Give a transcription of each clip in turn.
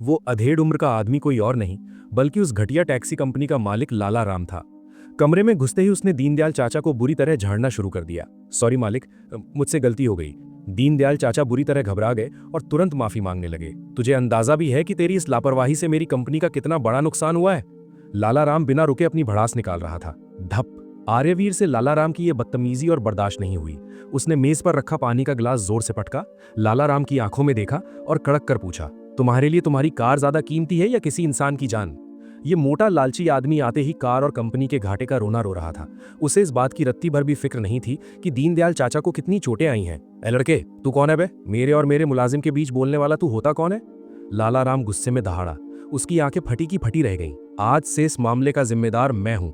वो अधेड़ उम्र का आदमी कोई और नहीं बल्कि उस घटिया टैक्सी कंपनी का मालिक लाला राम था। कमरे में घुसते ही उसने दीनदयाल चाचा को बुरी तरह झाड़ना शुरू कर दिया। सॉरी मालिक, मुझसे गलती हो गई। दीनदयाल चाचा बुरी तरह घबरा गए और तुरंत माफी मांगने लगे। तुझे अंदाजा भी है कि तेरी इस लापरवाही से मेरी कंपनी का कितना बड़ा नुकसान हुआ है? लाला राम बिना रुके अपनी भड़ास निकाल रहा था। धप। आर्यवीर से लाला राम की यह बदतमीजी और बर्दाश्त नहीं हुई। उसने मेज पर रखा पानी का गिलास जोर से पटका, लाला राम की आंखों में देखा और कड़क कर पूछा, तुम्हारे लिए तुम्हारी कार ज्यादा कीमती है या किसी इंसान की जान? ये मोटा लालची आदमी आते ही कार और कंपनी के घाटे का रोना रो रहा था। उसे इस बात की रत्ती भर भी फिक्र नहीं थी कि दीनदयाल चाचा को कितनी चोटें आई हैं। ए लड़के, तू कौन है बे? मेरे और मेरे मुलाजिम के बीच बोलने वाला तू होता कौन है? लाला राम गुस्से में दहाड़ा। उसकी आंखें फटी की फटी रह गईं। आज से इस मामले का जिम्मेदार मैं हूं।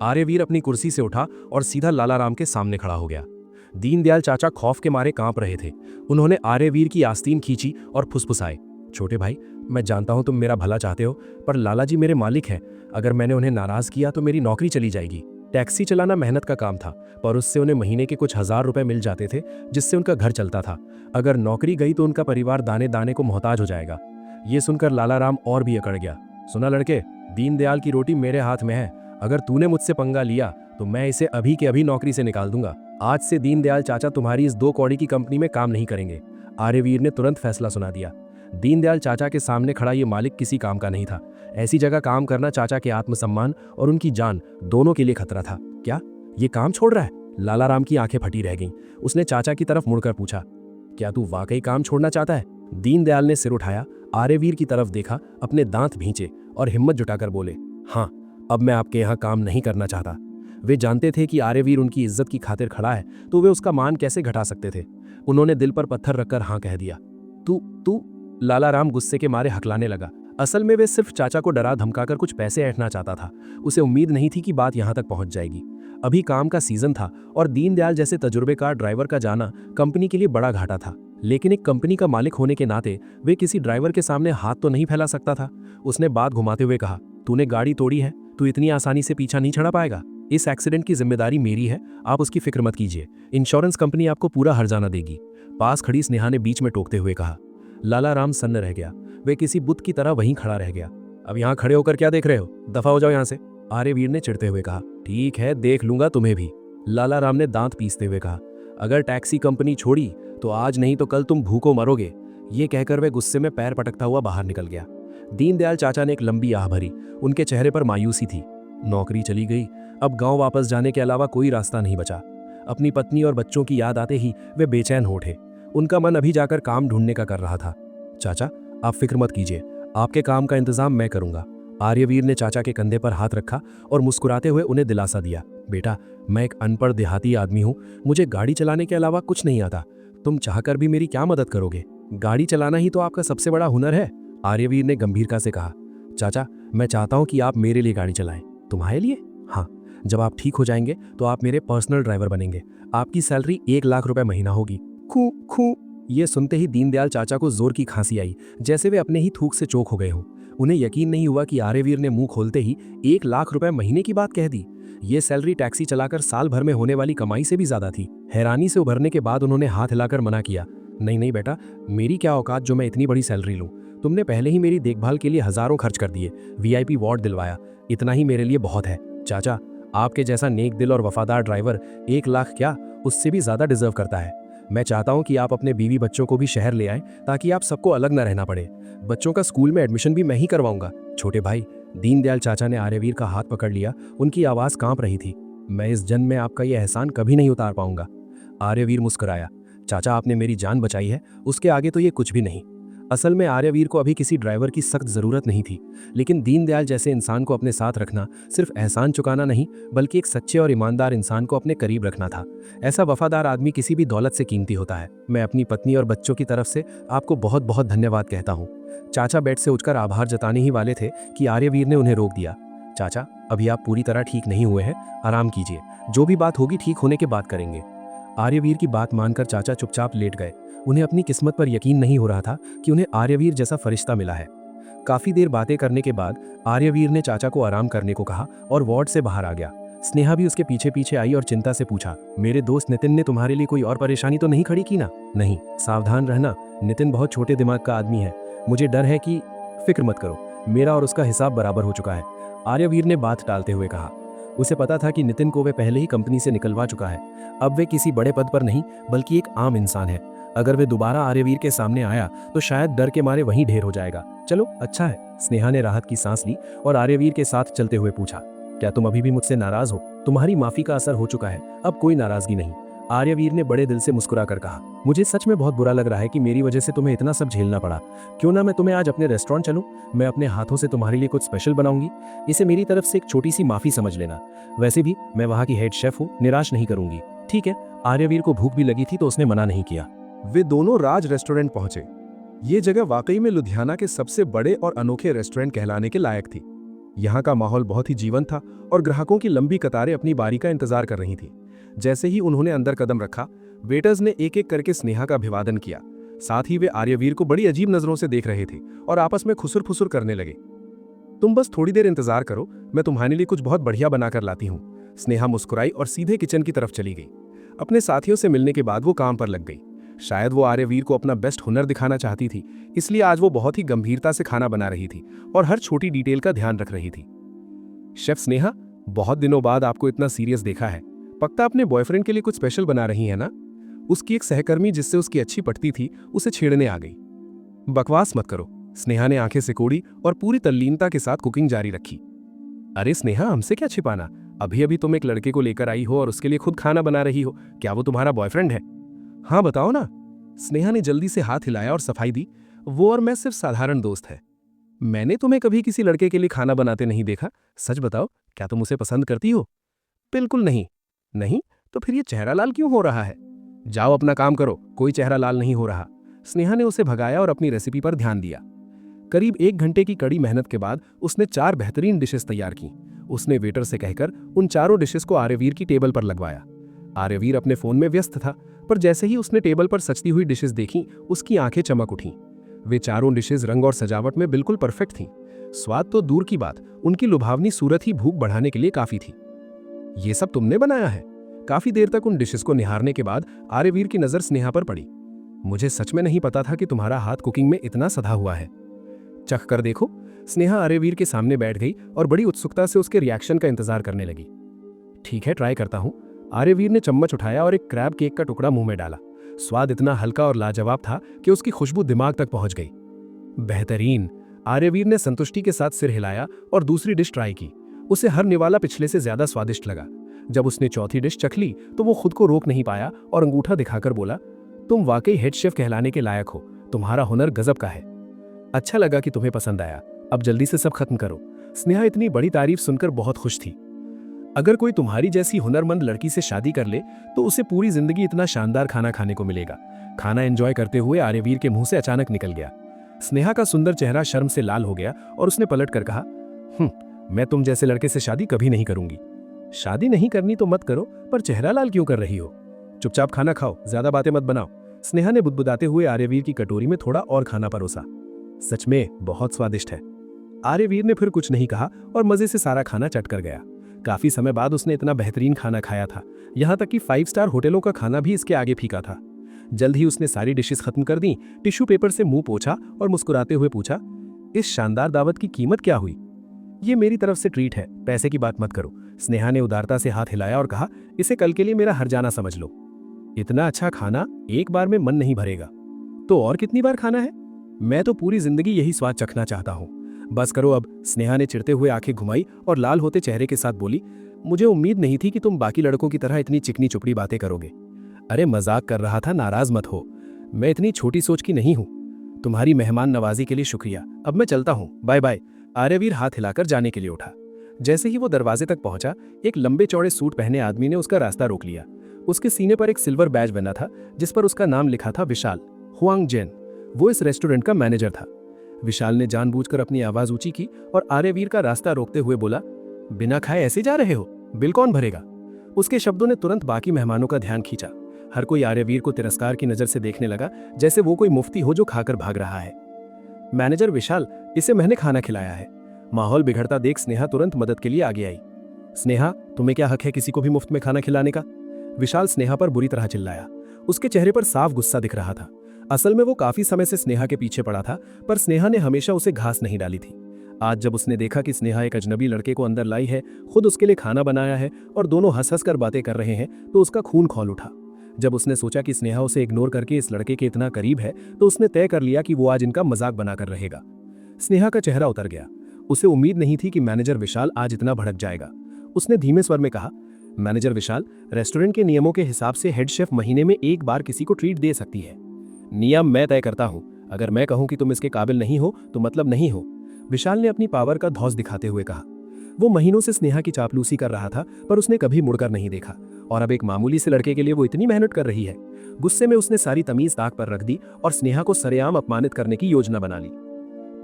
आर्यवीर अपनी कुर्सी से उठा और सीधा लाला राम के सामने खड़ा हो गया। दीनदयाल चाचा खौफ के मारे कांप रहे थे। उन्होंने आर्यवीर की आस्तीन खींची और फुसफुसाए, छोटे भाई, मैं जानता हूं तुम मेरा भला चाहते हो, पर लाला जी मेरे मालिक हैं। अगर मैंने उन्हें नाराज किया तो मेरी नौकरी चली जाएगी। टैक्सी चलाना मेहनत का काम था, पर उससे उन्हें महीने के कुछ हजार रुपए मिल जाते थे, जिससे उनका घर चलता था। अगर नौकरी गई तो उनका परिवार दाने दाने को मोहताज हो जाएगा। ये सुनकर लाला राम और भी अकड़ गया। सुना लड़के, दीनदयाल की रोटी मेरे हाथ में है। अगर तूने मुझसे पंगा लिया तो मैं इसे अभी के अभी नौकरी से निकाल दूंगा। आज से दीनदयाल चाचा तुम्हारी इस 2 कौड़ी की कंपनी में काम नहीं करेंगे। आर्यवीर ने तुरंत फैसला सुना दिया। दीनदयाल चाचा के सामने खड़ा ये मालिक किसी काम का नहीं था। ऐसी जगह काम करना चाचा के आत्मसम्मान और उनकी जान दोनों के लिए खतरा था। क्या ये काम छोड़ रहा है? लाला राम की आंखें फटी रह गईं। उसने चाचा की तरफ मुड़कर पूछा, क्या तू वाकई काम छोड़ना चाहता है? दीनदयाल ने सिर उठाया, आर्यवीर की तरफ देखा, अपने दांत भींचे और हिम्मत जुटाकर बोले, हाँ, अब मैं आपके यहाँ काम नहीं करना चाहता। वे जानते थे कि आर्यवीर उनकी इज्जत की खातिर खड़ा है, तो वे उसका मान कैसे घटा सकते थे। उन्होंने दिल पर पत्थर रखकर हाँ कह दिया। तू तू लाला राम गुस्से के मारे हकलाने लगा। असल में वे सिर्फ चाचा को डरा धमकाकर कुछ पैसे ऐंठना चाहता था। उसे उम्मीद नहीं थी कि बात यहां तक पहुंच जाएगी। अभी काम का सीजन था और दीनदयाल जैसे तजुर्बेकार ड्राइवर का जाना कंपनी के लिए बड़ा घाटा था। लेकिन एक कंपनी का मालिक होने के नाते वे किसी ड्राइवर के सामने हाथ तो नहीं फैला सकता था। उसने बात घुमाते हुए कहा, तूने गाड़ी तोड़ी है, तू इतनी आसानी से पीछा नहीं छड़ा पाएगा। इस एक्सीडेंट की जिम्मेदारी मेरी है, आप उसकी फिक्र मत कीजिए। इंश्योरेंस कंपनी आपको पूरा हर्जाना देगी। पास खड़ी स्नेहा ने बीच में टोकते हुए कहा। लाला राम सन्न रह गया। वे किसी बुत की तरह वहीं खड़ा रह गया। अब यहाँ खड़े होकर क्या देख रहे हो? दफा हो जाओ यहाँ से। आर्यवीर ने चिढ़ते हुए कहा। ठीक है, देख लूंगा तुम्हें भी। लाला राम ने दांत पीसते हुए कहा। अगर टैक्सी कंपनी छोड़ी तो आज नहीं तो कल तुम भूखों मरोगे। ये कहकर वे गुस्से में पैर पटकता हुआ बाहर निकल गया। दीनदयाल चाचा ने एक लंबी आह भरी। उनके चेहरे पर मायूसी थी। नौकरी चली गई, अब गांव वापस जाने के अलावा कोई रास्ता नहीं बचा। अपनी पत्नी और बच्चों की याद आते ही वे बेचैन हो उठे। उनका मन अभी जाकर काम ढूंढने का कर रहा था। चाचा, आप फिक्र मत कीजिए, आपके काम का इंतजाम मैं करूंगा। आर्यवीर ने चाचा के कंधे पर हाथ रखा और मुस्कुराते हुए उन्हें दिलासा दिया। बेटा, मैं एक अनपढ़ देहाती आदमी हूं, मुझे गाड़ी चलाने के अलावा कुछ नहीं आता। तुम चाहकर भी मेरी क्या मदद करोगे? गाड़ी चलाना ही तो आपका सबसे बड़ा हुनर है। आर्यवीर ने गंभीरता से कहा। चाचा, मैं चाहता हूं कि आप मेरे लिए गाड़ी चलाएं। तुम्हारे लिए? हाँ, जब आप ठीक हो जाएंगे तो आप मेरे पर्सनल ड्राइवर बनेंगे। आपकी सैलरी 1 लाख रुपए महीना होगी। खू खू। ये सुनते ही दीनदयाल चाचा को जोर की खांसी आई, जैसे वे अपने ही थूक से चोक हो गए हों। उन्हें यकीन नहीं हुआ कि आर्यवीर ने मुंह खोलते ही 1 लाख रुपए महीने की बात कह दी। ये सैलरी टैक्सी चलाकर साल भर में होने वाली कमाई से भी ज्यादा थी। हैरानी से उभरने के बाद उन्होंने हाथ हिलाकर मना किया। नहीं नहीं बेटा, मेरी क्या औकात जो मैं इतनी बड़ी सैलरी लूं। तुमने पहले ही मेरी देखभाल के लिए हजारों खर्च कर दिए, वीआईपी वार्ड दिलवाया। इतना ही मेरे लिए बहुत है। चाचा, आपके जैसा नेक दिल और वफादार ड्राइवर 1 लाख क्या, उससे भी ज्यादा डिजर्व करता है। मैं चाहता हूं कि आप अपने बीवी बच्चों को भी शहर ले आएं, ताकि आप सबको अलग न रहना पड़े। बच्चों का स्कूल में एडमिशन भी मैं ही करवाऊंगा। छोटे भाई, दीनदयाल चाचा ने आर्यवीर का हाथ पकड़ लिया। उनकी आवाज कांप रही थी। मैं इस जन्म में आपका यह एहसान कभी नहीं उतार पाऊंगा। आर्यवीर मुस्कुराया। चाचा, आपने मेरी जान बचाई है, उसके आगे तो ये कुछ भी नहीं। असल में आर्यवीर को अभी किसी ड्राइवर की सख्त जरूरत नहीं थी, लेकिन दीनदयाल जैसे इंसान को अपने साथ रखना सिर्फ एहसान चुकाना नहीं, बल्कि एक सच्चे और ईमानदार इंसान को अपने करीब रखना था। ऐसा वफादार आदमी किसी भी दौलत से कीमती होता है। मैं अपनी पत्नी और बच्चों की तरफ से आपको बहुत बहुत धन्यवाद कहता हूँ। चाचा बेड से उठकर आभार जताने ही वाले थे कि आर्यवीर ने उन्हें रोक दिया। चाचा, अभी आप पूरी तरह ठीक नहीं हुए हैं, आराम कीजिए। जो भी बात होगी ठीक होने के बाद करेंगे। आर्यवीर की बात मानकर चाचा चुपचाप लेट गए। उन्हें अपनी किस्मत पर यकीन नहीं हो रहा था कि उन्हें आर्यवीर जैसा फरिश्ता मिला है। काफी देर बातें करने के बाद आर्यवीर ने चाचा को आराम करने को कहा और वार्ड से बाहर आ गया। स्नेहा भी उसके पीछे पीछे आई और चिंता से पूछा, मेरे दोस्त नितिन ने तुम्हारे लिए कोई और परेशानी तो नहीं खड़ी की ना? नहीं, सावधान रहना, नितिन बहुत छोटे दिमाग का आदमी है। मुझे डर है कि फिक्र मत करो, मेरा और उसका हिसाब बराबर हो चुका है, आर्यवीर ने बात टालते हुए कहा। उसे पता था कि नितिन को वे पहले ही कंपनी से निकलवा चुका है। अब वे किसी बड़े पद पर नहीं बल्कि एक आम इंसान है। अगर वे दोबारा आर्यवीर के सामने आया तो शायद डर के मारे वहीं ढेर हो जाएगा। चलो अच्छा है। स्नेहा ने राहत की सांस ली और आर्यवीर के साथ चलते हुए पूछा, क्या तुम अभी भी मुझसे नाराज हो? तुम्हारी माफी का असर हो चुका है, अब कोई नाराजगी नहीं। आर्यवीर ने बड़े दिल से मुस्कुराकर कहा, मुझे सच में बहुत बुरा लग रहा है कि मेरी वजह से तुम्हें इतना सब झेलना पड़ा। क्यों ना मैं तुम्हें आज अपने रेस्टोरेंट चलूं? मैं अपने हाथों से तुम्हारे लिए कुछ स्पेशल बनाऊंगी। इसे मेरी तरफ से एक छोटी सी माफी समझ लेना। वैसे भी मैं वहां की हेड शेफ हूँ, निराश नहीं करूंगी। ठीक है। आर्यवीर को भूख भी लगी थी तो उसने मना नहीं किया। वे दोनों राज रेस्टोरेंट पहुंचे। ये जगह वाकई में लुधियाना के सबसे बड़े और अनोखे रेस्टोरेंट कहलाने के लायक थी। यहाँ का माहौल बहुत ही जीवंत था और ग्राहकों की लंबी कतारें अपनी बारी का इंतजार कर रही थी। जैसे ही उन्होंने अंदर कदम रखा, वेटर्स ने एक एक करके स्नेहा का अभिवादन किया। साथ ही वे आर्यवीर को बड़ी अजीब नजरों से देख रहे थे और आपस में खुसुर फुसुर करने लगे। तुम बस थोड़ी देर इंतजार करो, मैं तुम्हारे लिए कुछ बहुत बढ़िया बनाकर लाती हूँ। स्नेहा मुस्कुराई और सीधे किचन की तरफ चली गई। अपने साथियों से मिलने के बाद वो काम पर लग गई। शायद वो आर्यवीर को अपना बेस्ट हुनर दिखाना चाहती थी, इसलिए आज वो बहुत ही गंभीरता से खाना बना रही थी और हर छोटी डिटेल का ध्यान रख रही थी। शेफ स्नेहा, बहुत दिनों बाद आपको इतना सीरियस देखा है। पक्का अपने बॉयफ्रेंड के लिए कुछ स्पेशल बना रही है ना? उसकी एक सहकर्मी जिससे उसकी अच्छी पटती थी उसे छेड़ने आ गई। बकवास मत करो। स्नेहा ने आंखें सिकोड़ी और पूरी तल्लीनता के साथ कुकिंग जारी रखी। अरे स्नेहा, हमसे क्या छिपाना? अभी अभी तुम एक लड़के को लेकर आई हो और उसके लिए खुद खाना बना रही हो। क्या वो तुम्हारा बॉयफ्रेंड है? हाँ बताओ ना। स्नेहा ने जल्दी से हाथ हिलाया और सफाई दी, वो और मैं सिर्फ साधारण दोस्त है। मैंने तुम्हें कभी किसी लड़के के लिए खाना बनाते नहीं देखा। सच बताओ, क्या तुम उसे पसंद करती हो? बिल्कुल नहीं। नहीं? तो फिर ये चेहरा लाल क्यों हो रहा है? जाओ अपना काम करो, कोई चेहरा लाल नहीं हो रहा। स्नेहा ने उसे भगाया और अपनी रेसिपी पर ध्यान दिया। करीब 1 घंटे की कड़ी मेहनत के बाद उसने 4 बेहतरीन डिशेस तैयार की। उसने वेटर से कहकर उन चारों डिशेस को आर्यवीर की टेबल पर लगवाया। आर्यवीर अपने फोन में व्यस्त था, पर जैसे ही उसने टेबल पर सजती हुई डिशेस देखी, उसकी आंखें चमक उठीं। वे चारों डिशेस रंग और सजावट में बिल्कुल परफेक्ट थीं। स्वाद तो दूर की बात, उनकी लुभावनी सूरत ही भूख बढ़ाने के लिए काफी थी। ये सब तुमने बनाया है? काफी देर तक उन डिशेस को निहारने के बाद आर्यवीर की नजर स्नेहा पर पड़ी। मुझे सच में नहीं पता था कि तुम्हारा हाथ कुकिंग में इतना सधा हुआ है। चख कर देखो। स्नेहा आर्यवीर के सामने बैठ गई और बड़ी उत्सुकता से उसके रिएक्शन का इंतजार करने लगी। ठीक है, ट्राई करता हूं। आर्यवीर ने चम्मच उठाया और एक क्रैब केक का टुकड़ा मुंह में डाला। स्वाद इतना हल्का और लाजवाब था कि उसकी खुशबू दिमाग तक पहुंच गई। बेहतरीन। आर्यवीर ने संतुष्टि के साथ सिर हिलाया और दूसरी डिश ट्राई की। उसे हर निवाला पिछले से ज्यादा स्वादिष्ट लगा। जब उसने चौथी डिश चख ली तो वो खुद को रोक नहीं पाया और अंगूठा दिखाकर बोला, तुम वाकई हेड शेफ कहलाने के लायक हो। तुम्हारा हुनर गजब का है। अच्छा लगा कि तुम्हें पसंद आया। अब जल्दी से सब खत्म करो। स्नेहा इतनी बड़ी तारीफ सुनकर बहुत खुश थी। अगर कोई तुम्हारी जैसी हुनरमंद लड़की से शादी कर ले तो उसे पूरी जिंदगी इतना शानदार खाना खाने को मिलेगा। खाना एंजॉय करते हुए आर्यवीर के मुंह से अचानक निकल गया। स्नेहा का सुंदर चेहरा शर्म से लाल हो गया और उसने पलट कर कहा, मैं तुम जैसे लड़के से शादी कभी नहीं करूंगी। शादी नहीं करनी तो मत करो, पर चेहरा लाल क्यों कर रही हो? चुपचाप खाना खाओ, ज्यादा बातें मत बनाओ। स्नेहा ने बुदबुदाते हुए आर्यवीर की कटोरी में थोड़ा और खाना परोसा। सच में बहुत स्वादिष्ट है। आर्यवीर ने फिर कुछ नहीं कहा और मजे से सारा खाना चट कर गया। काफी समय बाद उसने इतना बेहतरीन खाना खाया था, यहाँ तक कि 5 स्टार होटलों का खाना भी इसके आगे फीका था। जल्द ही उसने सारी डिशेस खत्म कर दी, टिश्यू पेपर से मुंह पोंछा और मुस्कुराते हुए पूछा, इस शानदार दावत की कीमत क्या हुई? ये मेरी तरफ से ट्रीट है, पैसे की बात मत करो। स्नेहा ने उदारता से हाथ हिलाया और कहा, इसे कल के लिए मेरा हर्जाना समझ लो। इतना अच्छा खाना एक बार में मन नहीं भरेगा, तो और कितनी बार खाना है? मैं तो पूरी जिंदगी यही स्वाद चखना चाहता हूँ। बस करो अब। स्नेहा ने चिढ़ते हुए आंखें घुमाई और लाल होते चेहरे के साथ बोली, मुझे उम्मीद नहीं थी कि तुम बाकी लड़कों की तरह इतनी चिकनी चुपड़ी बातें करोगे। अरे मजाक कर रहा था, नाराज मत हो। मैं इतनी छोटी सोच की नहीं हूँ। तुम्हारी मेहमान नवाजी के लिए शुक्रिया। अब मैं चलता हूँ, बाय बाय। आर्यवीर हाथ हिलाकर जाने के लिए उठा। जैसे ही वो दरवाजे तक पहुंचा, एक लंबे चौड़े सूट पहने आदमी ने उसका रास्ता रोक लिया। उसके सीने पर एक सिल्वर बैज बना था जिस पर उसका नाम लिखा था विशाल हुआंगजेन। वो इस रेस्टोरेंट का मैनेजर था। विशाल ने जानबूझकर अपनी आवाज ऊंची की और आर्यवीर का रास्ता रोकते हुए बोला, बिना खाए ऐसे जा रहे हो? बिल कौन भरेगा? उसके शब्दों ने तुरंत बाकी मेहमानों का ध्यान खींचा। हर कोई आर्यवीर को तिरस्कार की नजर से देखने लगा, जैसे वो कोई मुफ्ती हो जो खाकर भाग रहा है। मैनेजर विशाल, इसे मैंने खाना खिलाया है। माहौल बिगड़ता देख स्नेहा तुरंत मदद के लिए आगे आई। स्नेहा, तुम्हें क्या हक है किसी को भी मुफ्त में खाना खिलाने का? विशाल स्नेहा पर बुरी तरह चिल्लाया। उसके चेहरे पर साफ गुस्सा दिख रहा था। असल में वो काफी समय से स्नेहा के पीछे पड़ा था, पर स्नेहा ने हमेशा उसे घास नहीं डाली थी। आज जब उसने देखा कि स्नेहा एक अजनबी लड़के को अंदर लाई है, खुद उसके लिए खाना बनाया है और दोनों हंस हंस कर बातें कर रहे हैं, तो उसका खून खौल उठा। जब उसने सोचा कि स्नेहा उसे इग्नोर करके इस लड़के के इतना करीब है, तो उसने तय कर लिया कि वो आज इनका मजाक बनाकर रहेगा। स्नेहा का चेहरा उतर गया। उसे उम्मीद नहीं थी कि मैनेजर विशाल आज इतना भड़क जाएगा। उसने धीमे स्वर में कहा, मैनेजर विशाल, रेस्टोरेंट के नियमों के हिसाब से हेड शेफ महीने में एक बार किसी को ट्रीट दे सकती है। नियम मैं तय करता हूं। अगर मैं कहूं कि तुम इसके काबिल नहीं हो तो मतलब नहीं हो, विशाल ने अपनी पावर का धौंस दिखाते हुए कहा। वो महीनों से स्नेहा की चापलूसी कर रहा था, पर उसने कभी मुड़कर नहीं देखा, और अब एक मामूली से लड़के के लिए वो इतनी मेहनत कर रही है। गुस्से में उसने सारी तमीज ताक पर रख दी और स्नेहा को सरेआम अपमानित करने की योजना बना ली।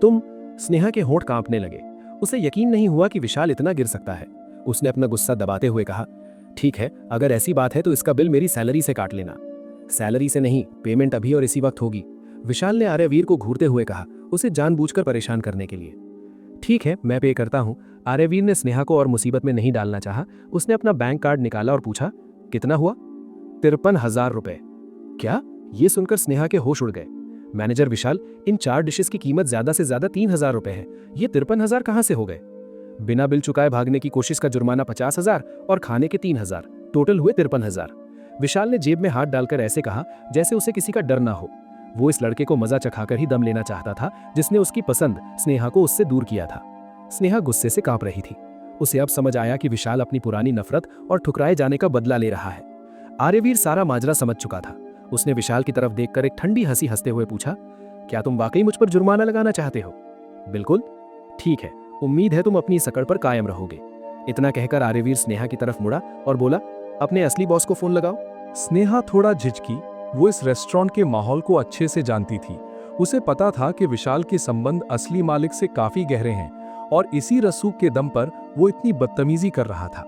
तुम? स्नेहा के होंठ कांपने लगे। उसे यकीन नहीं हुआ कि विशाल इतना गिर सकता है। उसने अपना गुस्सा दबाते हुए कहा, ठीक है, अगर ऐसी बात है तो इसका बिल मेरी सैलरी से काट लेना। सैलरी से नहीं, पेमेंट अभी और इसी वक्त होगी, विशाल ने आर्यवीर को घूरते हुए कहा, उसे जानबूझकर परेशान करने के लिए। ठीक है, मैं पे करता हूं। आर्यवीर ने स्नेहा को और मुसीबत में नहीं डालना चाहा। उसने अपना बैंक कार्ड निकाला और पूछा, कितना हुआ? 53,000 रुपए। क्या? ये सुनकर स्नेहा के होश उड़ गए। मैनेजर विशाल, इन 4 डिशेस की कीमत ज्यादा से ज्यादा 3,000 रुपए है। ये 53,000 कहां से हो गए? बिना बिल चुकाए भागने की कोशिश का जुर्माना 50,000 और खाने के 3,000, टोटल हुए 53,000। विशाल ने जेब में हाथ डालकर ऐसे कहा जैसे उसे किसी का डर ना हो। वो इस लड़के को मजा चखाकर ही दम लेना चाहता था, जिसने उसकी पसंद स्नेहा को उससे दूर किया था। स्नेहा गुस्से से कांप रही थी। उसे अब समझ आया कि विशाल अपनी पुरानी नफरत और ठुकराए जाने का बदला ले रहा है। आर्यवीर सारा माजरा समझ चुका था। उसने विशाल की तरफ देखकर एक ठंडी हंसी हंसते हुए पूछा, क्या तुम वाकई मुझ पर जुर्माना लगाना चाहते हो? बिल्कुल। ठीक है, उम्मीद है तुम अपनी सकड़ पर कायम रहोगे। इतना कहकर आर्यवीर स्नेहा की तरफ मुड़ा और बोला, अपने असली बॉस को फोन लगाओ। स्नेहा थोड़ा झिझकी। वो इस रेस्टोरेंट के माहौल को अच्छे से जानती थी। उसे पता था कि विशाल के संबंध असली मालिक से काफी गहरे हैं और इसी रसूख के दम पर वो इतनी बदतमीजी कर रहा था।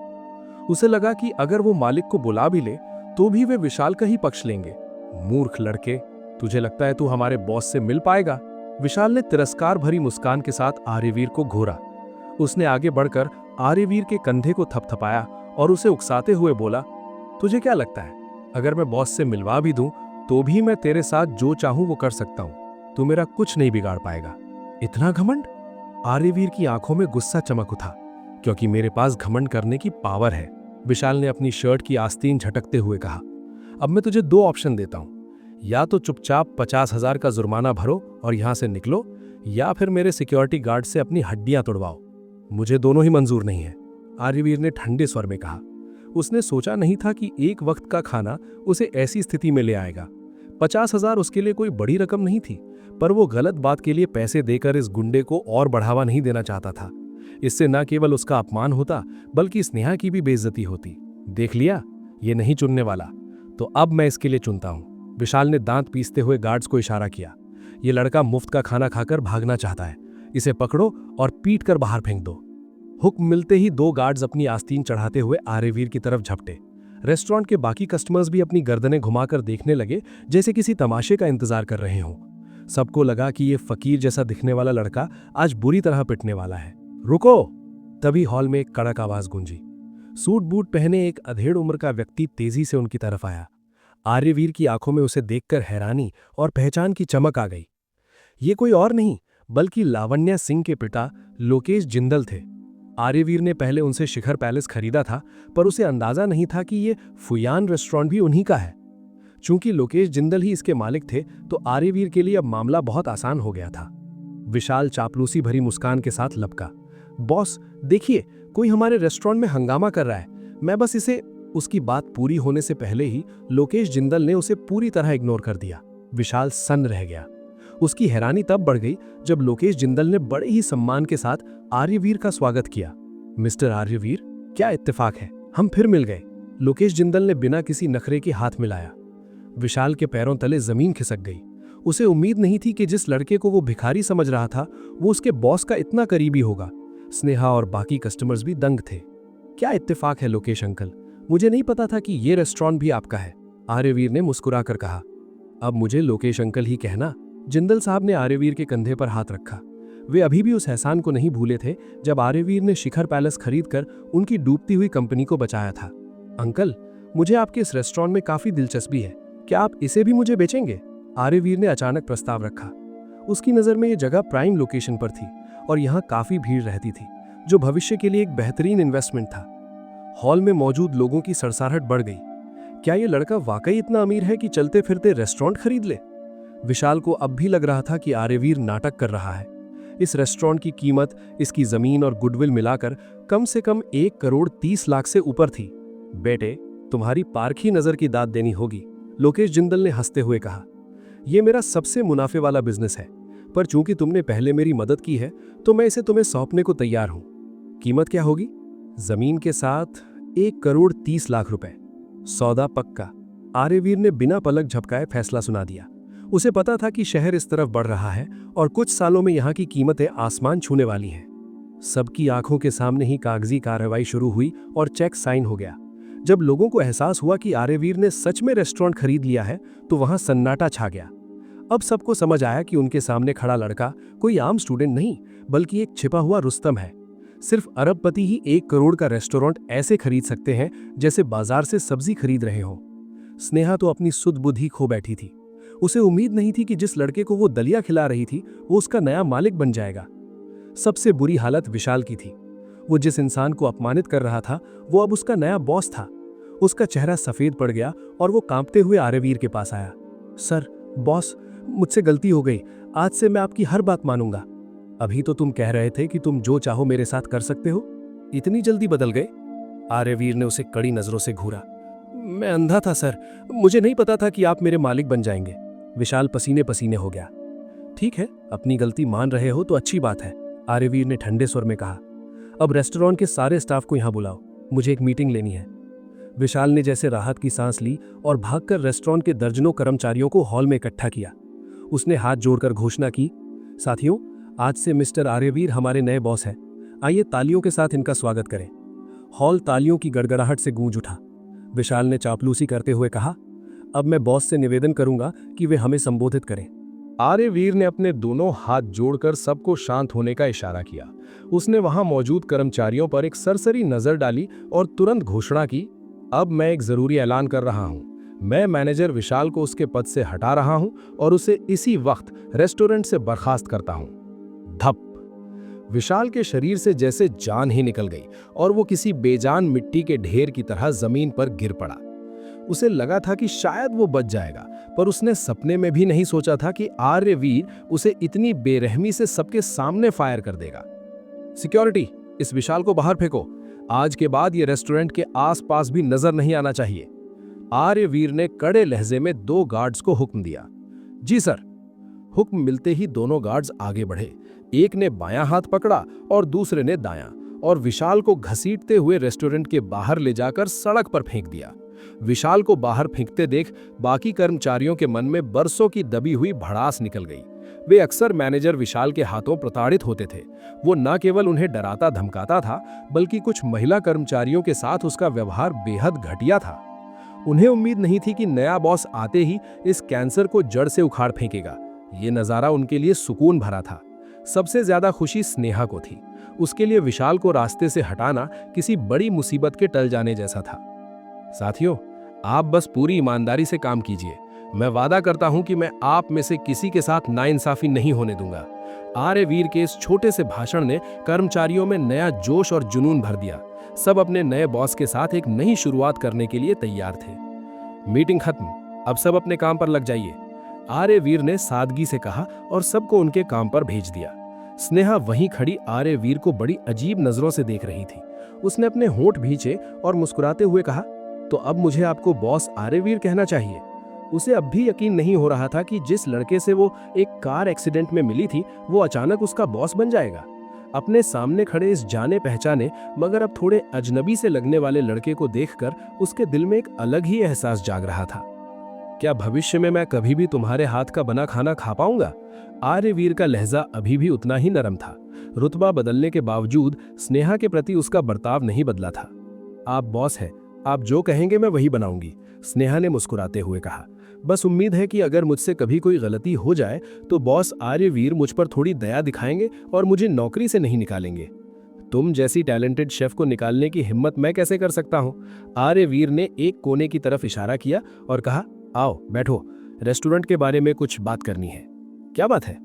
उसे लगा कि अगर वो मालिक को बुला भी ले तो भी वे विशाल का ही पक्ष लेंगे। मूर्ख लड़के, तुझे लगता है तू हमारे बॉस से मिल पाएगा? विशाल ने तिरस्कार भरी मुस्कान के साथ आर्यवीर को घूरा। उसने आगे बढ़कर आर्यवीर के कंधे को थपथपाया और उसे उकसाते हुए बोला, तुझे क्या लगता है अगर मैं बॉस से मिलवा भी दूं तो भी मैं तेरे साथ जो चाहूं वो कर सकता हूं? तू मेरा कुछ नहीं बिगाड़ पाएगा। इतना घमंड? आर्यवीर की आंखों में गुस्सा चमक उठा। क्योंकि मेरे पास घमंड करने की पावर है, विशाल ने अपनी शर्ट की आस्तीन झटकते हुए कहा। अब मैं तुझे 2 ऑप्शन देता हूं, या तो चुपचाप 50,000 का जुर्माना भरो और यहां से निकलो, या फिर मेरे सिक्योरिटी गार्ड से अपनी हड्डियां तोड़वाओ। मुझे दोनों ही मंजूर नहीं है, आर्यवीर ने ठंडे स्वर में कहा। उसने सोचा नहीं था कि एक वक्त का खाना उसे ऐसी स्थिति में ले आएगा। 50,000 उसके लिए कोई बड़ी रकम नहीं थी, पर वो गलत बात के लिए पैसे देकर इस गुंडे को और बढ़ावा नहीं देना चाहता था। इससे न केवल उसका अपमान होता बल्कि स्नेहा की भी बेइज्जती होती। देख लिया, ये नहीं चुनने वाला, तो अब मैं इसके लिए चुनता हूं। विशाल ने दांत पीसते हुए गार्ड्स को इशारा किया। ये लड़का मुफ्त का खाना खाकर भागना चाहता है, इसे पकड़ो और पीट कर बाहर फेंक दो। हुक्म मिलते ही 2 गार्ड्स अपनी आस्तीन चढ़ाते हुए आर्यवीर की तरफ झपटे। रेस्टोरेंट के बाकी कस्टमर्स भी अपनी गर्दनें घुमाकर देखने लगे, जैसे किसी तमाशे का इंतजार कर रहे हों। सबको लगा कि ये फकीर जैसा दिखने वाला लड़का आज बुरी तरह पिटने वाला है। रुको! तभी हॉल में एक कड़क आवाज गूंजी। सूट बूट पहने एक अधेड़ उम्र का व्यक्ति तेजी से उनकी तरफ आया। आर्यवीर की आंखों में उसे देखकर हैरानी और पहचान की चमक आ गई। ये कोई और नहीं बल्कि लावण्या सिंह के पिता लोकेश जिंदल थे। आर्यवीर ने पहले उनसे शिखर पैलेस खरीदा था, पर उसे अंदाजा नहीं था कि ये फुयान रेस्टोरेंट भी उन्हीं का है। चूंकि लोकेश जिंदल ही इसके मालिक थे, तो आर्यवीर के लिए अब मामला बहुत आसान हो गया था। विशाल चापलूसी भरी मुस्कान के साथ लपका, बॉस देखिए, कोई हमारे रेस्टोरेंट में हंगामा कर रहा है, मैं बस इसे। उसकी बात पूरी होने से पहले ही लोकेश जिंदल ने उसे पूरी तरह इग्नोर कर दिया। विशाल सन्न रह गया। उसकी हैरानी तब बढ़ गई जब लोकेश जिंदल ने बड़े ही सम्मान के साथ आर्यवीर का स्वागत किया। मिस्टर आर्यवीर, क्या इत्तेफाक है, हम फिर मिल गए। लोकेश जिंदल ने बिना किसी नखरे के हाथ मिलाया। विशाल के पैरों तले जमीन खिसक गई। उसे उम्मीद नहीं थी कि जिस लड़के को वो भिखारी समझ रहा था वो उसके बॉस का इतना करीबी होगा। स्नेहा और बाकी कस्टमर्स भी दंग थे। क्या इत्तेफाक है लोकेश अंकल, मुझे नहीं पता था कि ये रेस्टोरेंट भी आपका है, आर्यवीर ने मुस्कुराकर कहा। अब मुझे लोकेश अंकल ही कहना। जिंदल साहब ने आर्यवीर के कंधे पर हाथ रखा। वे अभी भी उस एहसान को नहीं भूले थे जब आर्यवीर ने शिखर पैलेस खरीदकर उनकी डूबती हुई कंपनी को बचाया था। अंकल, मुझे आपके इस रेस्टोरेंट में काफी दिलचस्पी है, क्या आप इसे भी मुझे बेचेंगे? आर्यवीर ने अचानक प्रस्ताव रखा। उसकी नज़र में ये जगह प्राइम लोकेशन पर थी और यहाँ काफ़ी भीड़ रहती थी, जो भविष्य के लिए एक बेहतरीन इन्वेस्टमेंट था। हॉल में मौजूद लोगों की सरसाहट बढ़ गई। क्या ये लड़का वाकई इतना अमीर है कि चलते फिरते रेस्टोरेंट खरीद ले? विशाल को अब भी लग रहा था कि आर्यवीर नाटक कर रहा है। इस रेस्टोरेंट की कीमत, इसकी ज़मीन और गुडविल मिलाकर कम से कम 1,30,00,000 से ऊपर थी। बेटे, तुम्हारी पारखी नज़र की दाद देनी होगी, लोकेश जिंदल ने हंसते हुए कहा। यह मेरा सबसे मुनाफे वाला बिजनेस है, पर चूंकि तुमने पहले मेरी मदद की है तो मैं इसे तुम्हें सौंपने को तैयार हूं। कीमत क्या होगी? जमीन के साथ 1,30,00,000 रुपए। सौदा पक्का। आर्यवीर ने बिना पलक झपकाए फैसला सुना दिया। उसे पता था कि शहर इस तरफ बढ़ रहा है और कुछ सालों में यहाँ की कीमतें आसमान छूने वाली हैं। सबकी आंखों के सामने ही कागजी कार्रवाई शुरू हुई और चेक साइन हो गया। जब लोगों को एहसास हुआ कि आर्यवीर ने सच में रेस्टोरेंट खरीद लिया है तो वहां सन्नाटा छा गया। अब सबको समझ आया कि उनके सामने खड़ा लड़का कोई आम स्टूडेंट नहीं, बल्कि एक छिपा हुआ रुस्तम है। सिर्फ अरबपति ही 1 करोड़ का रेस्टोरेंट ऐसे खरीद सकते हैं जैसे बाजार से सब्जी खरीद रहे हो। स्नेहा तो अपनी सुध बुद्धि खो बैठी थी। उसे उम्मीद नहीं थी कि जिस लड़के को वो दलिया खिला रही थी वो उसका नया मालिक बन जाएगा। सबसे बुरी हालत विशाल की थी। वो जिस इंसान को अपमानित कर रहा था वो अब उसका नया बॉस था। उसका चेहरा सफेद पड़ गया और वो कांपते हुए आर्यवीर के पास आया। सर, बॉस, मुझसे गलती हो गई। आज से मैं आपकी हर बात मानूंगा। अभी तो तुम कह रहे थे कि तुम जो चाहो मेरे साथ कर सकते हो, इतनी जल्दी बदल गए? आर्यवीर ने उसे कड़ी नजरों से घूरा। मैं अंधा था सर, मुझे नहीं पता था कि आप मेरे मालिक बन जाएंगे। विशाल पसीने पसीने हो गया। ठीक है, अपनी गलती मान रहे हो तो अच्छी बात है, आर्यवीर ने ठंडे स्वर में कहा। अब रेस्टोरेंट के सारे स्टाफ को यहां बुलाओ, मुझे एक मीटिंग लेनी है। विशाल ने जैसे राहत की सांस ली और भागकर रेस्टोरेंट के दर्जनों कर्मचारियों को हॉल में इकट्ठा किया। उसने हाथ जोड़कर घोषणा की, साथियों, आज से मिस्टर आर्यवीर हमारे नए बॉस हैं। आइए तालियों के साथ इनका स्वागत करें। हॉल तालियों की गड़गड़ाहट से गूंज उठा। विशाल ने चापलूसी करते हुए कहा, अब मैं बॉस से निवेदन करूंगा कि वे हमें संबोधित करें। आर्यवीर ने अपने दोनों हाथ जोड़कर सबको शांत होने का इशारा किया। उसने वहां मौजूद कर्मचारियों पर एक सरसरी नजर डाली और तुरंत घोषणा की, अब मैं एक जरूरी ऐलान कर रहा हूं। मैं मैनेजर विशाल को उसके पद से हटा रहा हूं और उसे इसी वक्त रेस्टोरेंट से बर्खास्त करता हूं। धप! विशाल के शरीर से जैसे जान ही निकल गई और वो किसी बेजान मिट्टी के ढेर की तरह जमीन पर गिर पड़ा। उसे लगा था कि शायद वो बच जाएगा, पर उसने सपने में भी नहीं सोचा था कि आर्यवीर उसे इतनी बेरहमी से सबके सामने फायर कर देगा। सिक्योरिटी, इस विशाल को बाहर फेंको। आज के बाद ये रेस्टोरेंट के आसपास भी नजर नहीं आना चाहिए। आर्यवीर ने कड़े लहजे में 2 गार्ड्स को हुक्म दिया। जी सर। हुक्म मिलते ही दोनों गार्ड्स आगे बढ़े। एक ने बायां हाथ पकड़ा और दूसरे ने दायां, और विशाल को घसीटते हुए रेस्टोरेंट के बाहर ले जाकर सड़क पर फेंक दिया। विशाल को बाहर फेंकते देख बाकी कर्मचारियों के मन में बरसों की दबी हुई भड़ास निकल गई। वे अक्सर मैनेजर विशाल के हाथों प्रताड़ित होते थे। वो न केवल उन्हें डराता धमकाता था, बल्कि कुछ महिला कर्मचारियों के साथ उसका व्यवहार बेहद घटिया था। उन्हें उम्मीद नहीं थी कि नया बॉस आते ही इस कैंसर को जड़ से उखाड़ फेंकेगा। ये नज़ारा उनके लिए सुकून भरा था। सबसे ज्यादा खुशी स्नेहा को थी। उसके लिए विशाल को रास्ते से हटाना किसी बड़ी मुसीबत के टल जाने जैसा था। साथियों, आप बस पूरी ईमानदारी से काम कीजिए। मैं वादा करता हूं कि मैं आप में से किसी के साथ नाइंसाफी नहीं होने दूंगा। आर्यवीर के इस छोटे से भाषण ने कर्मचारियों में नया जोश और जुनून भर दिया। सब अपने नए बॉस के साथ एक नई शुरुआत करने के लिए तैयार थे। मीटिंग खत्म, अब सब अपने काम पर लग जाइए, आर्यवीर ने सादगी से कहा और सबको उनके काम पर भेज दिया। स्नेहा वहीं खड़ी आर्यवीर को बड़ी अजीब नजरों से देख रही थी। उसने अपने होंठ भींचे और मुस्कुराते हुए कहा, तो अब मुझे आपको बॉस आर्यवीर कहना चाहिए। उसे अब भी यकीन नहीं हो रहा था कि जिस लड़के से वो एक कार एक्सीडेंट में मिली थी वो अचानक उसका बॉस बन जाएगा। अपने सामने खड़े इस जाने पहचाने मगर अब थोड़े अजनबी से लगने वाले लड़के को देखकर उसके दिल में एक अलग ही एहसास जाग रहा था। क्या भविष्य में मैं कभी भी तुम्हारे हाथ का बना खाना खा पाऊंगा? आर्यवीर का लहजा अभी भी उतना ही नरम था। रुतबा बदलने के बावजूद स्नेहा के प्रति उसका बर्ताव नहीं बदला था। आप बॉस हैं, आप जो कहेंगे मैं वही बनाऊंगी, स्नेहा ने मुस्कुराते हुए कहा। बस उम्मीद है कि अगर मुझसे कभी कोई गलती हो जाए तो बॉस आर्यवीर मुझ पर थोड़ी दया दिखाएंगे और मुझे नौकरी से नहीं निकालेंगे। तुम जैसी टैलेंटेड शेफ को निकालने की हिम्मत मैं कैसे कर सकता हूं? आर्यवीर ने एक कोने की तरफ इशारा किया और कहा, आओ बैठो। रेस्टोरेंट के बारे में कुछ बात करनी है। क्या बात है?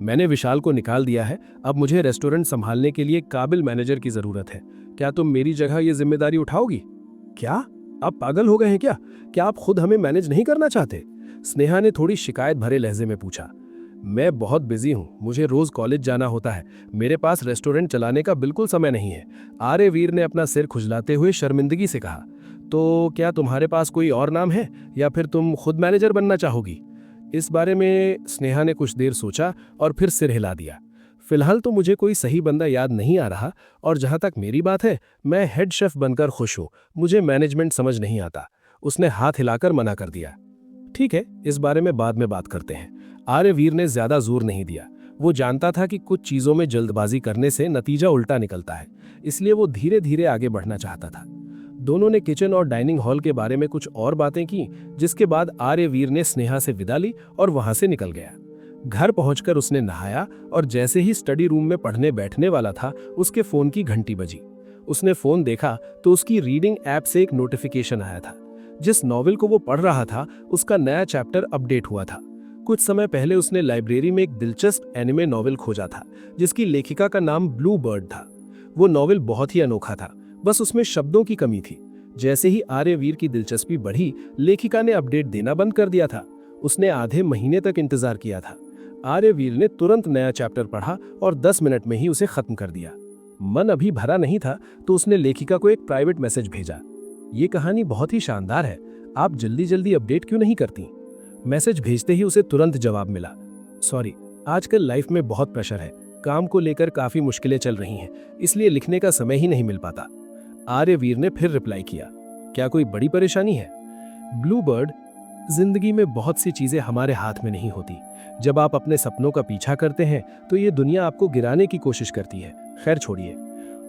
मैंने विशाल को निकाल दिया है, अब मुझे रेस्टोरेंट संभालने के लिए काबिल मैनेजर की जरूरत है। क्या तुम मेरी जगह ये जिम्मेदारी उठाओगी? क्या आप पागल हो गए हैं क्या? क्या आप खुद हमें मैनेज नहीं करना चाहते? स्नेहा ने थोड़ी शिकायत भरे लहजे में पूछा। मैं बहुत बिजी हूँ, मुझे रोज कॉलेज जाना होता है, मेरे पास रेस्टोरेंट चलाने का बिल्कुल समय नहीं है। आर्यवीर ने अपना सिर खुजलाते हुए शर्मिंदगी से कहा। तो क्या तुम्हारे पास कोई और नाम है या फिर तुम खुद मैनेजर बनना चाहोगी? इस बारे में स्नेहा ने कुछ देर सोचा और फिर सिर हिला दिया। फिलहाल तो मुझे कोई सही बंदा याद नहीं आ रहा, और जहां तक मेरी बात है, मैं हेड शेफ बनकर खुश हूं, मुझे मैनेजमेंट समझ नहीं आता। उसने हाथ हिलाकर मना कर दिया। ठीक है, इस बारे में बाद में बात करते हैं। आर्यवीर ने ज्यादा जोर नहीं दिया। वो जानता था कि कुछ चीजों में जल्दबाजी करने से नतीजा उल्टा निकलता है, इसलिए वो धीरे धीरे आगे बढ़ना चाहता था। दोनों ने किचन और डाइनिंग हॉल के बारे में कुछ और बातें की, जिसके बाद आर्यवीर ने स्नेहा से विदा ली और वहां से निकल गया। घर पहुंचकर उसने नहाया और जैसे ही स्टडी रूम में पढ़ने बैठने वाला था, उसके फोन की घंटी बजी। उसने फोन देखा तो उसकी रीडिंग ऐप से एक नोटिफिकेशन आया था। जिस नॉवेल को वो पढ़ रहा था, उसका नया चैप्टर अपडेट हुआ था। कुछ समय पहले उसने लाइब्रेरी में एक दिलचस्प एनिमे नॉवेल खोजा था, जिसकी लेखिका का नाम ब्लू बर्ड था। वो नॉवेल बहुत ही अनोखा था, बस उसमें शब्दों की कमी थी। जैसे ही आर्यवीर की दिलचस्पी बढ़ी, लेखिका ने अपडेट देना बंद कर दिया था। उसने आधे महीने तक इंतजार किया था। आर्यवीर ने तुरंत नया चैप्टर पढ़ा और 10 मिनट में ही उसे खत्म कर दिया। मन अभी भरा नहीं था तो उसने लेखिका को एक प्राइवेट मैसेज भेजा। ये कहानी बहुत ही शानदार है, आप जल्दी जल्दी अपडेट क्यों नहीं करती? मैसेज भेजते ही उसे तुरंत जवाब मिला। सॉरी, आजकल लाइफ में बहुत प्रेशर है, काम को लेकर काफी मुश्किलें चल रही हैं, इसलिए लिखने का समय ही नहीं मिल पाता। आर्यवीर ने फिर रिप्लाई किया। क्या कोई बड़ी परेशानी है? ब्लू बर्ड, जिंदगी में बहुत सी चीजें हमारे हाथ में नहीं होती। जब आप अपने सपनों का पीछा करते हैं तो ये दुनिया आपको गिराने की कोशिश करती है। खैर छोड़िए।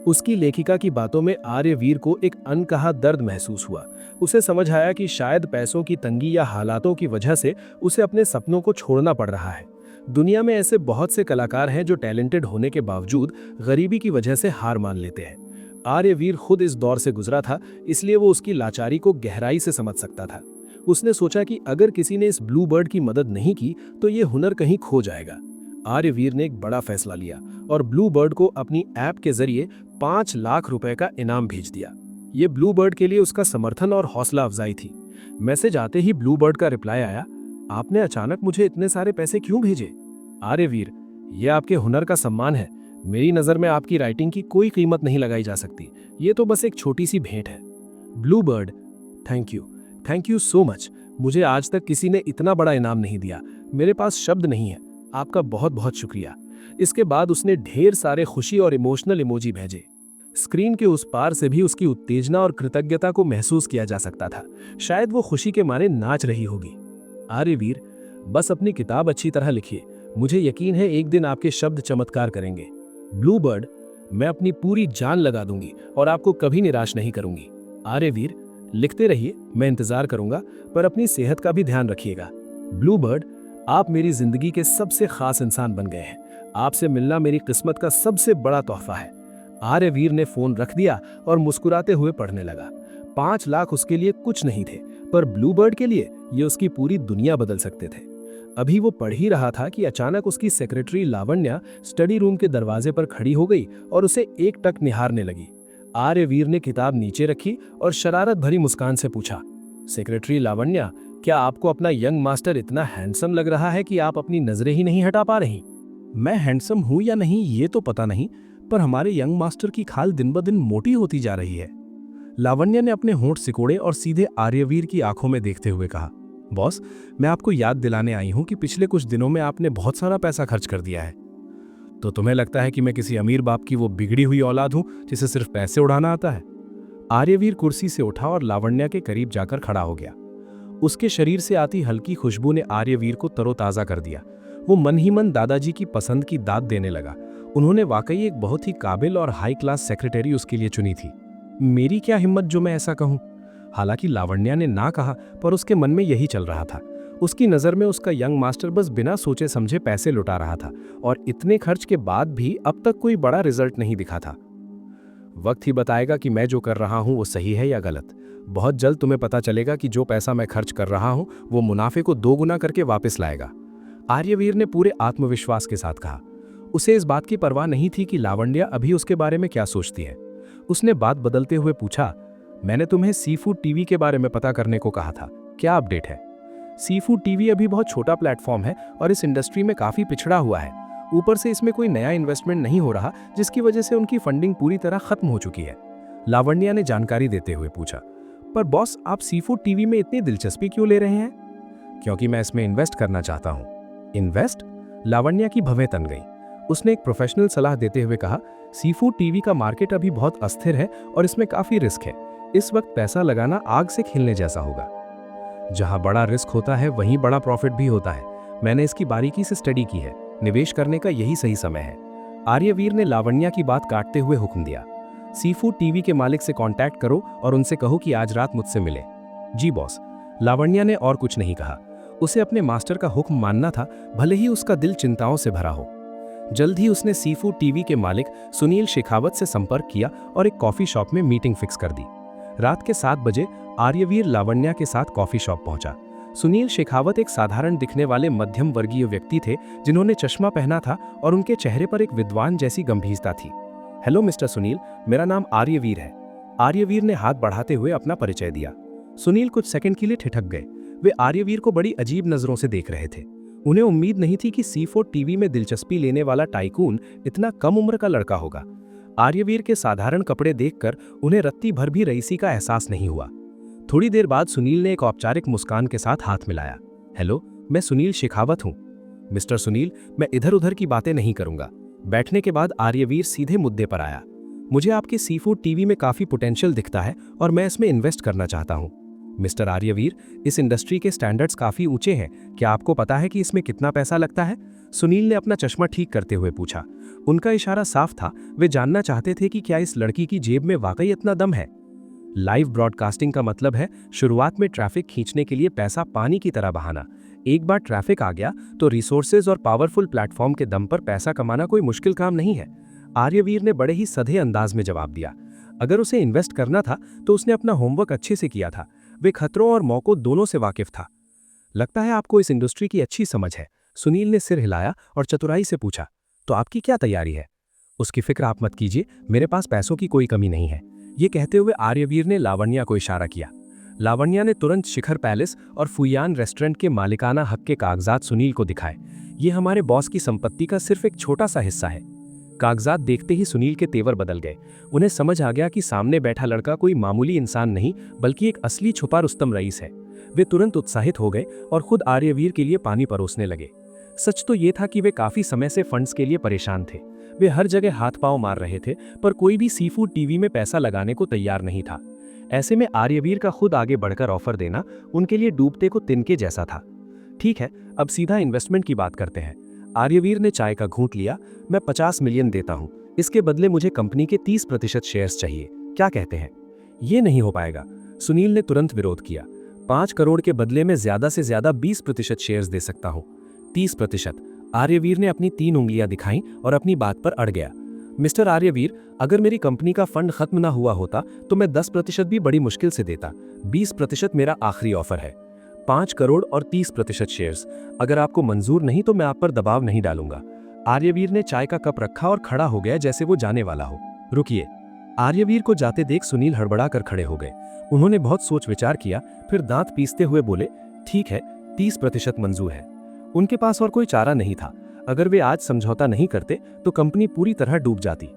उसकी लेखिका की बातों में आर्यवीर को एक अनकहा दर्द महसूस हुआ। उसे समझ आया कि शायद पैसों की तंगी या हालातों की वजह से उसे अपने सपनों को छोड़ना पड़ रहा है। दुनिया में ऐसे बहुत से कलाकार हैं जो टैलेंटेड होने के बावजूद गरीबी की वजह से हार मान लेते हैं। आर्यवीर खुद इस दौर से गुजरा था, इसलिए वो उसकी लाचारी को गहराई से समझ सकता था। उसने सोचा कि अगर किसी ने इस ब्लू बर्ड की मदद नहीं की तो ये हुनर कहीं खो जाएगा। आर्यवीर ने एक बड़ा फैसला लिया और ब्लू बर्ड को अपनी ऐप के जरिए 5 लाख रुपए का इनाम भेज दिया। ये ब्लू बर्ड के लिए उसका समर्थन और हौसला अफजाई थी। मैसेज आते ही ब्लू बर्ड का रिप्लाई आया, आपने अचानक मुझे इतने सारे पैसे क्यों भेजे? आर्यवीर, ये आपके हुनर का सम्मान है। मेरी नजर में आपकी राइटिंग की कोई कीमत नहीं लगाई जा सकती। ये तो बस एक छोटी सी भेंट है। Blue bird, thank you so much. मुझे आज तक किसी ने इतना बड़ा इनाम नहीं दिया। मेरे पास शब्द नहीं है। आपका बहुत बहुत शुक्रिया। इसके बाद उसने ढेर सारे खुशी और इमोशनल इमोजी भेजे। स्क्रीन के उस पार से भी उसकी उत्तेजना और कृतज्ञता को महसूस किया जा सकता था। शायद वो खुशी के मारे नाच रही होगी। आर्यवीर, बस अपनी किताब अच्छी तरह लिखिए। मुझे यकीन है एक दिन आपके शब्द चमत्कार करेंगे। ब्लू बर्ड, मैं अपनी पूरी जान लगा दूंगी और आपको कभी निराश नहीं करूंगी। आर्यवीर, लिखते रहिए, मैं इंतजार करूंगा, पर अपनी सेहत का भी ध्यान रखिएगा। ब्लू बर्ड, आप मेरी जिंदगी के सबसे खास इंसान बन गए हैं। आपसे मिलना मेरी किस्मत का सबसे बड़ा तोहफा है। आर्यवीर ने फोन रख दिया और मुस्कुराते हुए पढ़ने लगा। 5 लाख उसके लिए कुछ नहीं थे, पर ब्लू बर्ड के लिए ये उसकी पूरी दुनिया बदल सकते थे। अभी वो पढ़ ही रहा था कि अचानक उसकी सेक्रेटरी लावण्या स्टडी रूम के दरवाजे पर खड़ी हो गई और उसे एकटक निहारने लगी। आर्यवीर ने किताब नीचे रखी और शरारत भरी मुस्कान से पूछा, सेक्रेटरी लावण्या, क्या आपको अपना यंग मास्टर इतना हैंडसम लग रहा है कि आप अपनी नजरें ही नहीं हटा पा रही? मैं हैंडसम हूं या नहीं ये तो पता नहीं, पर हमारे यंग मास्टर की खाल दिन ब दिन मोटी होती जा रही है। लावण्या ने अपने होंठ सिकोड़े और सीधे आर्यवीर की आंखों में देखते हुए कहा, बॉस, मैं आपको याद दिलाने आई हूं कि पिछले कुछ दिनों में आपने बहुत सारा पैसा खर्च कर दिया है। तो तुम्हें लगता है कि मैं किसी अमीर बाप की वो बिगड़ी हुई औलाद हूं जिसे सिर्फ पैसे उड़ाना आता है? आर्यवीर कुर्सी से उठा और लावण्या के करीब जाकर खड़ा हो गया। उसके शरीर से आती हल्की खुशबू ने आर्यवीर को तरोताजा कर दिया। वो मन ही मन दादाजी की पसंद की दाद देने लगा। उन्होंने वाकई एक बहुत ही काबिल और हाई क्लास सेक्रेटरी उसके लिए चुनी थी। मेरी क्या हिम्मत जो मैं ऐसा कहूं। हालांकि लावण्या ने ना कहा, पर उसके मन में यही चल रहा था। उसकी नज़र में उसका यंग मास्टर बस बिना सोचे समझे पैसे लुटा रहा था और इतने खर्च के बाद भी अब तक कोई बड़ा रिजल्ट नहीं दिखा था। वक्त ही बताएगा कि मैं जो कर रहा हूं वो सही है या गलत। बहुत जल्द तुम्हें पता चलेगा कि जो पैसा मैं खर्च कर रहा हूं वो मुनाफे को 2 गुना करके वापस लाएगा। आर्यवीर ने पूरे आत्मविश्वास के साथ कहा। उसे इस बात की परवाह नहीं थी कि लावण्या अभी उसके बारे में क्या सोचती है। उसने बात बदलते हुए पूछा, मैंने तुम्हें सी फूड टीवी के बारे में पता करने को कहा था, क्या अपडेट है? सी फूड टीवी अभी बहुत छोटा प्लेटफॉर्म है और इस इंडस्ट्री में काफी पिछड़ा हुआ है। ऊपर से इसमें कोई नया इन्वेस्टमेंट नहीं हो रहा, जिसकी वजह से उनकी फंडिंग पूरी तरह खत्म हो चुकी है। लावण्या ने जानकारी देते हुए पूछा, पर बॉस आप सी फूड टीवी में इतनी दिलचस्पी क्यों ले रहे हैं? क्योंकि मैं इसमें इन्वेस्ट करना चाहता हूँ। इन्वेस्ट? लावण्या की भवें तन गई। उसने एक प्रोफेशनल सलाह देते हुए कहा, सी फूड टीवी का मार्केट अभी बहुत अस्थिर है और इसमें काफी रिस्क है। इस वक्त पैसा लगाना आग से खेलने जैसा होगा। जहां बड़ा रिस्क होता है वहीं बड़ा प्रॉफिट भी होता है। मैंने इसकी बारीकी से स्टडी की है। निवेश करने का यही सही समय है। आर्यवीर ने लावण्या की बात काटते हुए हुक्म दिया, सी फूड टीवी के मालिक से कांटेक्ट करो और उनसे कहो कि आज रात मुझसे मिले। जी बॉस। लावण्या ने और कुछ नहीं कहा। उसे अपने मास्टर का हुक्म मानना था, भले ही उसका दिल चिंताओं से भरा हो। जल्द ही उसने सी फूड टीवी के मालिक सुनील शेखावत से संपर्क किया और एक कॉफी शॉप में मीटिंग फिक्स कर दी। रात के 7 बजे आर्यवीर लावण्या के साथ कॉफी शॉप पहुंचा। सुनील शेखावत एक साधारण दिखने वाले मध्यम वर्गीय व्यक्ति थे, जिन्होंने चश्मा पहना था और उनके चेहरे पर एक विद्वान जैसी गंभीरता थी। हेलो मिस्टर सुनील, मेरा नाम आर्यवीर है। आर्यवीर ने हाथ बढ़ाते हुए अपना परिचय दिया। सुनील कुछ सेकंड के लिए ठिठक गए। वे आर्यवीर को बड़ी अजीब नजरों से देख रहे थे। उन्हें उम्मीद नहीं थी कि सी फूड टीवी में दिलचस्पी लेने वाला टाइकून इतना कम उम्र का लड़का होगा। आर्यवीर के साधारण कपड़े देखकर उन्हें रत्ती भर भी रईसी का एहसास नहीं हुआ। थोड़ी देर बाद सुनील ने एक औपचारिक मुस्कान के साथ हाथ मिलाया। हेलो, मैं सुनील शेखावत हूँ। मिस्टर सुनील, मैं इधर उधर की बातें नहीं करूंगा। बैठने के बाद आर्यवीर सीधे मुद्दे पर आया। मुझे आपके सी फूड टीवी में काफी पोटेंशियल दिखता है और मैं इसमें इन्वेस्ट करना चाहता हूँ। मिस्टर आर्यवीर, इस इंडस्ट्री के स्टैंडर्ड्स काफी ऊंचे हैं। क्या आपको पता है कि इसमें कितना पैसा लगता है? सुनील ने अपना चश्मा ठीक करते हुए पूछा। उनका इशारा साफ था, वे जानना चाहते थे कि क्या इस लड़की की जेब में वाकई इतना दम है। लाइव ब्रॉडकास्टिंग का मतलब है शुरुआत में ट्रैफिक खींचने के लिए पैसा पानी की तरह बहाना। एक बार ट्रैफिक आ गया तो रिसोर्सेज और पावरफुल प्लेटफॉर्म के दम पर पैसा कमाना कोई मुश्किल काम नहीं है। आर्यवीर ने बड़े ही सधे अंदाज में जवाब दिया। अगर उसे इन्वेस्ट करना था तो उसने अपना होमवर्क अच्छे से किया था। वे खतरों और मौकों दोनों से वाकिफ था। लगता है आपको इस इंडस्ट्री की अच्छी समझ है। सुनील ने सिर हिलाया और चतुराई से पूछा, तो आपकी क्या तैयारी है? उसकी फिक्र आप मत कीजिए, मेरे पास पैसों की कोई कमी नहीं है। ये कहते हुए आर्यवीर ने लावण्या को इशारा किया। लावण्या ने तुरंत शिखर पैलेस और फुयान रेस्टोरेंट के मालिकाना हक के कागजात सुनील को दिखाए। ये हमारे बॉस की संपत्ति का सिर्फ एक छोटा सा हिस्सा है। कागजात देखते ही सुनील के तेवर बदल गए। उन्हें समझ आ गया कि सामने बैठा लड़का कोई मामूली इंसान नहीं, बल्कि एक असली छुपा रुस्तम रईस है। वे तुरंत उत्साहित हो गए और खुद आर्यवीर के लिए पानी परोसने लगे। सच तो ये था कि वे काफी समय से फंड्स के लिए परेशान थे। वे हर जगह हाथ पांव मार रहे थे, पर कोई भी सी फूड टीवी में पैसा लगाने को तैयार नहीं था। ऐसे में आर्यवीर का खुद आगे बढ़कर ऑफर देना उनके लिए डूबते को तिनके जैसा था। ठीक है, अब सीधा इन्वेस्टमेंट की बात करते हैं। आर्यवीर ने चाय का घूंट लिया। मैं 50 मिलियन देता हूं, इसके बदले मुझे कंपनी के 30% शेयर्स चाहिए। क्या कहते हैं? ये नहीं हो पाएगा, सुनील ने तुरंत विरोध किया। 5 करोड़ के बदले में ज्यादा से ज्यादा 20% शेयर्स दे सकता हूं। 30%? आर्यवीर ने अपनी 3 उंगलियां दिखाईं और अपनी बात पर अड़ गया। मिस्टर आर्यवीर, अगर मेरी कंपनी का फंड खत्म ना हुआ होता तो मैं 10% भी बड़ी मुश्किल से देता। 20% मेरा आखिरी ऑफर है। 5 करोड़ और 30% शेयर्स। अगर आपको मंजूर नहीं तो मैं आप पर दबाव नहीं डालूंगा। आर्यवीर ने चाय का कप रखा और खड़ा हो गया जैसे वो जाने वाला हो। रुकिए। आर्यवीर को जाते देख सुनील हड़बड़ा कर खड़े हो गए। उन्होंने बहुत सोच विचार किया, फिर दांत पीसते हुए बोले, ठीक है, 30% मंजूर है। उनके पास और कोई चारा नहीं था। अगर वे आज समझौता नहीं करते तो कंपनी पूरी तरह डूब जाती।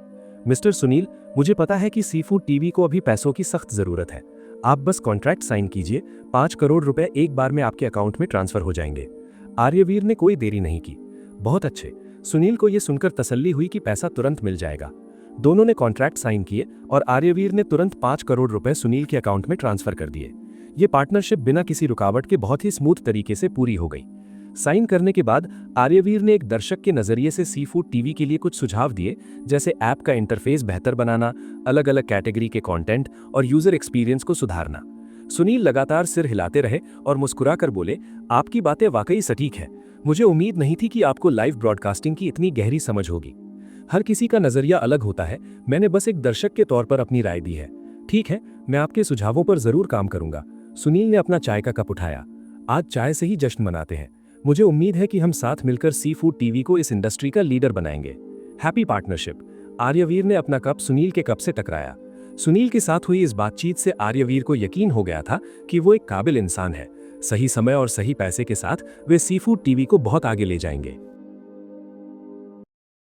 मिस्टर सुनील, मुझे पता है कि सी फूड टीवी को अभी पैसों की सख्त जरूरत है। आप बस कॉन्ट्रैक्ट साइन कीजिए, 5 करोड़ रुपए एक बार में आपके अकाउंट में ट्रांसफर हो जाएंगे। आर्यवीर ने कोई देरी नहीं की। बहुत अच्छे। सुनील को यह सुनकर तसल्ली हुई कि पैसा तुरंत मिल जाएगा। दोनों ने कॉन्ट्रैक्ट साइन किए और आर्यवीर ने तुरंत 5 करोड़ रुपए सुनील के अकाउंट में ट्रांसफर कर दिए। ये पार्टनरशिप बिना किसी रुकावट के बहुत ही स्मूथ तरीके से पूरी हो गई। साइन करने के बाद आर्यवीर ने एक दर्शक के नजरिए से सी फूड टीवी के लिए कुछ सुझाव दिए, जैसे ऐप का इंटरफेस बेहतर बनाना, अलग अलग कैटेगरी के कंटेंट और यूजर एक्सपीरियंस को सुधारना। सुनील लगातार सिर हिलाते रहे और मुस्कुराकर बोले, आपकी बातें वाकई सटीक है। मुझे उम्मीद नहीं थी कि आपको लाइव ब्रॉडकास्टिंग की इतनी गहरी समझ होगी। हर किसी का नजरिया अलग होता है, मैंने बस एक दर्शक के तौर पर अपनी राय दी है। ठीक है, मैं आपके सुझावों पर जरूर काम करूंगा। सुनील ने अपना चाय का कप उठाया। आज चाय से ही जश्न मनाते हैं। मुझे उम्मीद है कि हम साथ मिलकर सी फूड टीवी को इस इंडस्ट्री का लीडर बनाएंगे। Happy partnership. आर्यवीर ने अपना कप सुनील के कप से टकराया। सुनील के साथ हुई इस बातचीत से आर्यवीर को यकीन हो गया था कि वो एक काबिल इंसान है। सही समय और सही पैसे के साथ वे सी फूड टीवी को बहुत आगे ले जाएंगे।